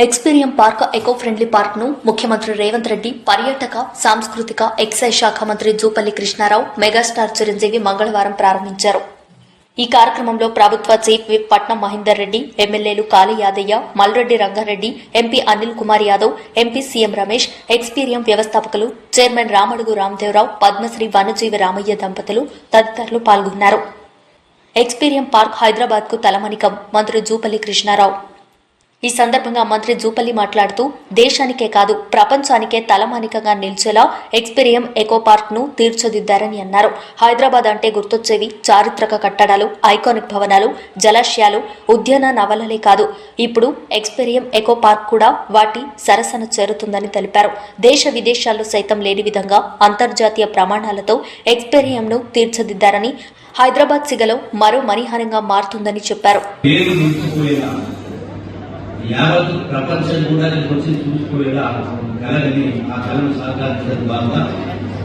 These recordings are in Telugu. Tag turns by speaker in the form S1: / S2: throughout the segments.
S1: Experium park eco friendly park ను ముఖ్యమంత్రి రేవంత్ రెడ్డి, పర్యాటక, సాంస్కృతిక, ఎక్సైజ్ శాఖ మంత్రి జూపల్లి కృష్ణారావు, మెగాస్టార్ చిరంజీవి మంగళవారం ప్రారంభించారు. ఈ కార్యక్రమంలో ప్రభుత్వ చీఫ్ విప్ పట్నం మహేందర్ రెడ్డి, ఎమ్మెల్యేలు Kali Yadaiah, Malreddy Rangareddy, MP Anil Kumar Yadav, MP CM Ramesh, Experium వ్యవస్థాపకులు, చైర్మన్ రామడుగు రామదేవరావు, పద్మశ్రీ వనజీవి రామయ్య దంపతులు తదితరులు పాల్గొన్నారు. ఎక్స్పీరియం పార్క్ హైదరాబాద్ కు తలమణికం మంత్రి జూపల్లి కృష్ణారావు. ఈ సందర్భంగా మంత్రి జూపల్లి మాట్లాడుతూ దేశానికే కాదు ప్రపంచానికే తలమానికంగా నిలిచేలా ఎక్స్పీరియం ఎకో పార్క్ ను తీర్చిదిద్దారని అన్నారు. హైదరాబాద్ అంటే గుర్తొచ్చేవి చారిత్రక కట్టడాలు, ఐకానిక్ భవనాలు, జలాశయాలు, ఉద్యాన నవలలే కాదు. ఇప్పుడు ఎక్స్పీరియం ఎకో పార్క్ కూడా వాటి సరసన చేరుతుందని తెలిపారు. దేశ విదేశాల్లో సైతం లేని విధంగా అంతర్జాతీయ ప్రమాణాలతో ఎక్స్పీరియం ను తీర్చిదిద్దారని, హైదరాబాద్ సిగలో మరో మణిహారంగా మారుతుందని చెప్పారు.
S2: యావత్ ప్రపంచం కూడా వచ్చి చూసుకోలేదా కలగని ఆ కళను సాకారించడం బాగా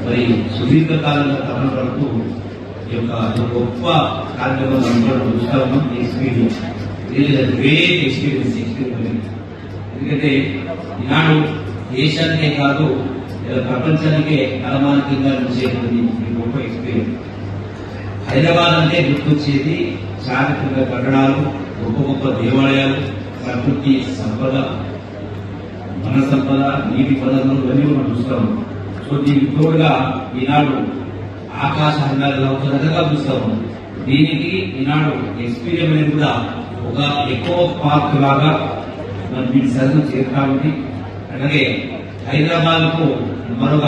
S2: మరి సుదీర్ఘకాలంగా తపన పడుతూ ఈ యొక్క గొప్ప కార్యక్రమం అందరూ చూస్తా ఉన్నాం. Experience great experience. ఎందుకంటే ఈనాడు దేశానికే కాదు ప్రపంచానికే తలమానికంగా నిలిచేటువంటి గొప్ప ఎక్స్పీరియన్స్. హైదరాబాద్ అంటే గుర్తొచ్చేది చారిత్రక కట్టడాలు, గొప్ప గొప్ప దేవాలయాలు, ప్రకృతి సంపద, మన సంపద, నీటి పదార్థాలు ఇవన్నీ మనం చూస్తాము. సో దీనికి తోడుగా ఈనాడు ఆకాశ హంగాలు ఒక రకంగా చూస్తాము. దీనికి ఈనాడు ఎక్స్పీరియన్స్ అనేది కూడా ఒక ఎకో పార్క్ లాగా మనం దీని సరిగ్గా చేరుతా ఉంది. అలాగే హైదరాబాద్ కు మరొక